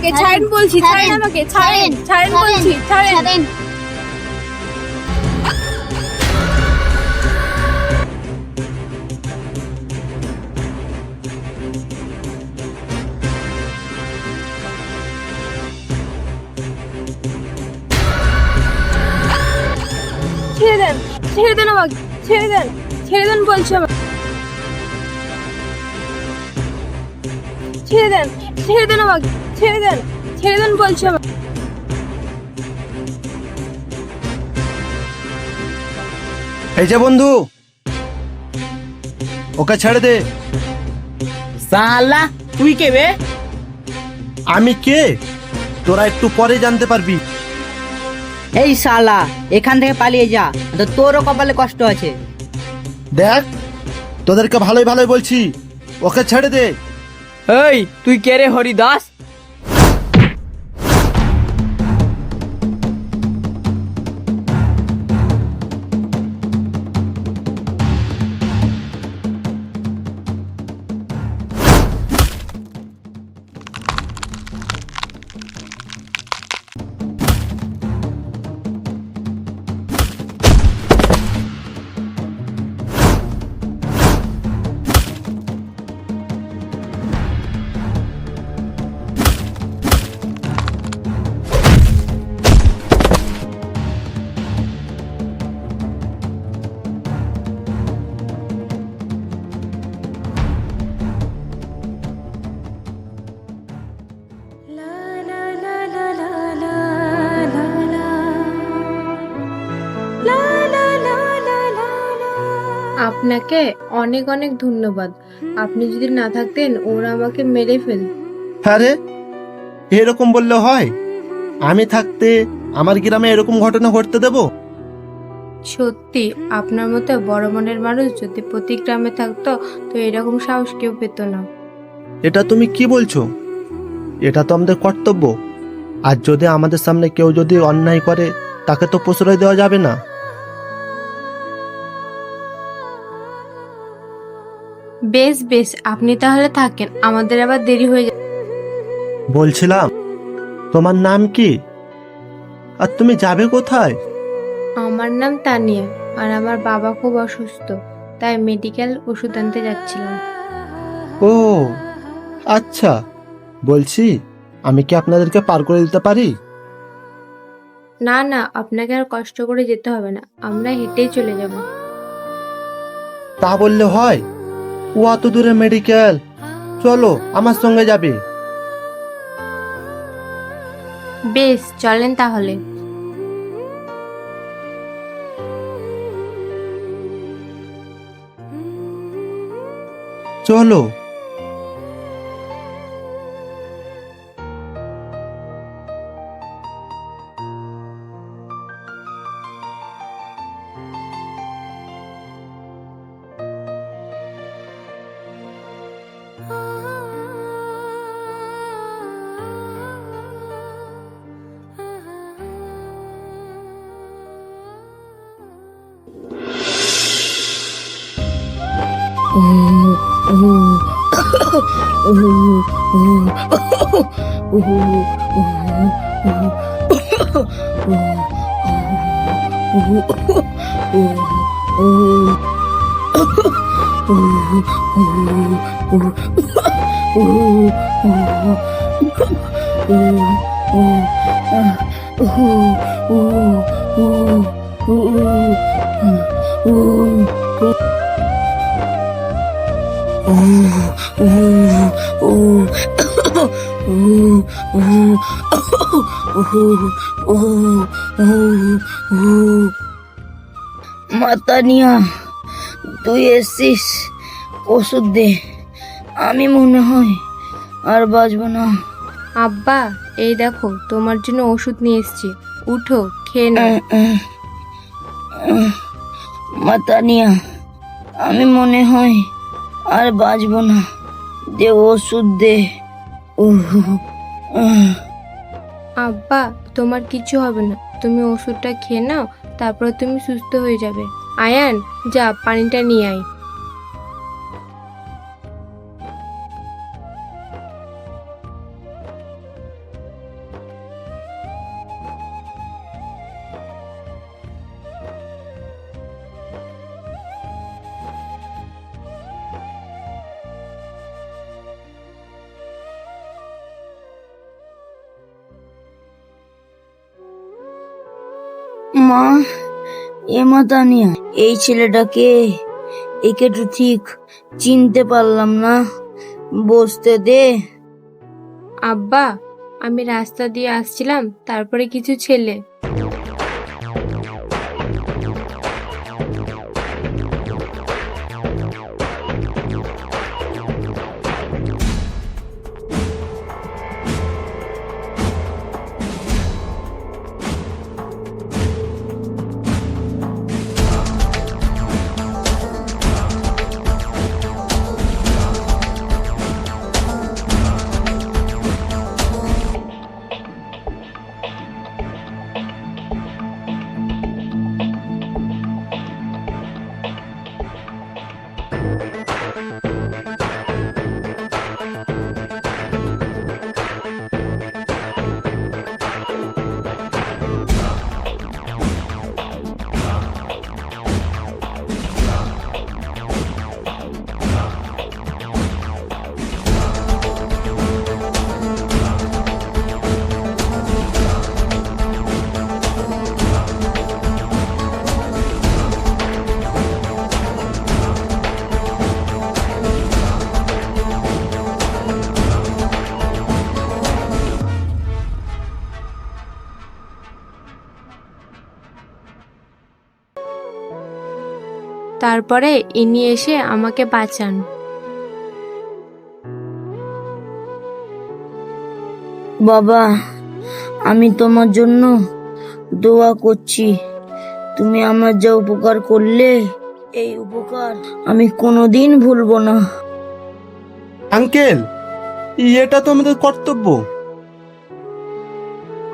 আমাকে, ছাড়েন বলছি, ছাড়েন আমাকে, ছাড়েন, ছাড়েন বলছি, ছাড়েন। ছেড়ে দেন, ছেড়ে দেন আমাকে, ছেড়ে দেন, ছেড়ে দেন বলছি আমাকে, ছেড়ে দেন, ছেড়ে দেন আমাকে, ছেড়ে দেন, ছেড়ে দেন বলছি আমাকে। এই যে বন্ধু, ওকে ছেড়ে দে। সালা তুই কে বে? আমি কে তোরা একটু পরে জানতে পারবি। এই শালা এখান থেকে পালিয়ে যা, তো তোরও কপালে কষ্ট আছে। দেখ, তোদেরকে ভালোই ভালোই বলছি, ওকে ছেড়ে দে। এই তুই কে রে হরিদাস? আপনাকে অনেক অনেক ধন্যবাদ। আপনি যদি না থাকতেন ওরা আমাকে মেরে ফেল। আরে এরকম বললে হয়? আমি থাকতে আমার গ্রামে এরকম ঘটনা ঘটতে দেব? সত্যি আপনার মতো বড় মনের মানুষ যদি প্রতি গ্রামে থাকতো তো এরকম সাহস কেউ পেত না। এটা তুমি কি বলছো? এটা তো আমাদের কর্তব্য। আর যদি আমাদের সামনে কেউ যদি অন্যায় করে তাকে তো প্রশ্রয় দেওয়া যাবে না। বেশ বেশ, আপনি তাহলে থাকেন, আমাদের আবার দেরি হয়ে যাবে। বলছিলাম, তোমার নাম কি আর তুমি যাবে কোথায়? আমার নাম তানিয়া, আর আমার বাবা খুব অসুস্থ, তাই মেডিকেল ওষুধ আনতে যাচ্ছিলাম। ও আচ্ছা, বলছি আমি কি আপনাদেরকে পার করে দিতে পারি? না না, আপনাকে আর কষ্ট করে যেতে হবে না, আমরা হেঁটেই চলে যাব। তা বললে হয়? ও অত দূরে মেডিকেল, চলো আমার সঙ্গে যাবে। বেশ, চলেন তাহলে। চলো। মাতানিয়া তুই এসছিস, ওষুধ দে, আমি মনে হয় আর বাঁচবো না। আব্বা, এই দেখো তোমার জন্য ওষুধ নিয়ে এসেছি, উঠো খেয়ে নাও। মাতানিয়া আমি মনে হয় আর বাঁচবো না, দে ওষুধ দে। আব্বা, তোমার কিছু হবে না, তুমি ওষুধটা খেয়ে নাও, তারপর তুমি সুস্থ হয়ে যাবে। আয়ান, যা পানিটা নিয়ে আয়। মা, এ মা তানিয়া, এই ছেলেটাকে, একে তো ঠিক চিনতে পারলাম না। বসতে দে। আব্বা, আমি রাস্তা দিয়ে আসছিলাম, তারপরে কিছু ছেলে। তারপরে ইনি এসে আমাকে বাঁচান। বাবা, আমি তোমার জন্য দোয়া করছি। তুমি আমার যা উপকার করলে, এই উপকার আমি কোনোদিন ভুলবো না। আঙ্কেল, এটা তো আমাদের কর্তব্য।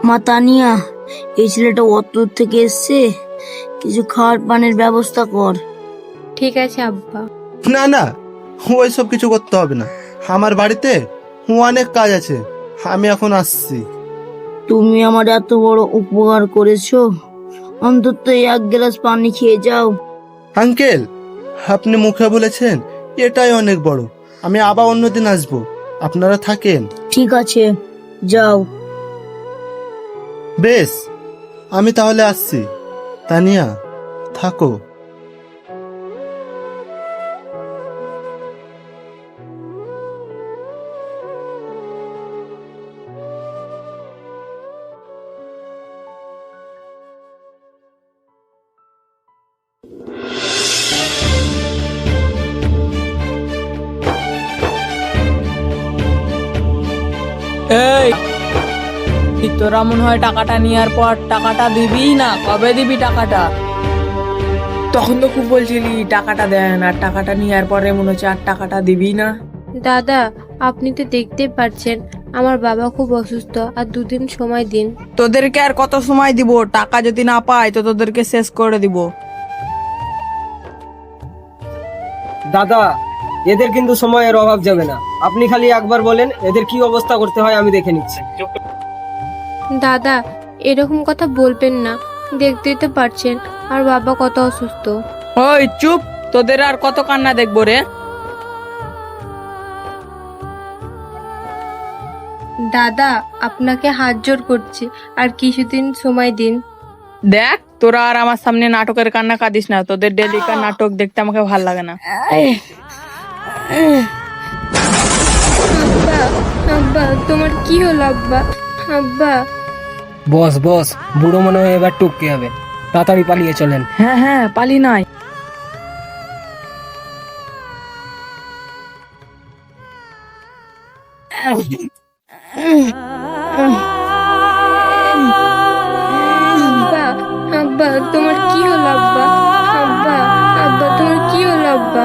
মা তানিয়া, এই ছেলেটা অত দূর থেকে এসছে, কিছু খাওয়ার পানির ব্যবস্থা কর। ঠিক আছে আব্বা। না না, ওইসব কিছু করতে হবে না। আমার বাড়িতে অনেক কাজ আছে, আমি এখন আসছি। তুমি আমার এত বড় উপকার করেছো, অন্তত এক গ্লাস পানি খেয়ে যাও। আঙ্কেল, আপনি মুখে বলেছেন এটাই অনেক বড়। আমি আবার অন্যদিন আসবো, আপনারা থাকেন। ঠিক আছে, যাও। বেশ, আমি তাহলে আসছি। তানিয়া, থাকো। এই তোরা মনে হয় টাকাটা নেওয়ার পর টাকাটা দিবি না, কবে দিবি টাকাটা? তখন তো খুব বলছিলি টাকাটা দেন, আর টাকাটা নেওয়ার পরে মনে হচ্ছে আর টাকাটা দিবি না। দাদা, আপনি তো দেখতেই পারছেন আমার বাবা খুব অসুস্থ, আর 2 দিন সময় দিন। তোদেরকে আর কত সময় দিব? টাকা যদি না পাই তো তোদেরকে শেষ করে দিব। দাদা, এদের কিন্তু সময়ের অভাব যাবে না। আপনি খালি একবার বলেন এদের কি অবস্থা করতে হয়, আমি দেখে নিচ্ছি। দাদা, এরকম কথা বলবেন না, দেখতেই তো পারছেন আর বাবা কত অসুস্থ। ওই চুপ, তোদের আর কত কান্না দেখবো রে? দাদা, আপনাকে হাত জোর করছি, আর কিছুদিন সময় দিন। দেখ, তোরা আর আমার সামনে নাটকের কান্না কাঁদিস না। তোদের ডেলিকার নাটক দেখতে আমাকে ভাল লাগে না। আব্বা, আব্বা, তোমার কি হলো আব্বা? আব্বা। বস বস, বুড়ো মনে হয় এবার টপকে হবে। তাড়াতাড়ি পালিয়ে চলেন। হ্যাঁ হ্যাঁ, পালি নাই। আব্বা, আব্বা, তোমার কি হলো আব্বা? আব্বা, আব্বা, তোমার কি হলো আব্বা?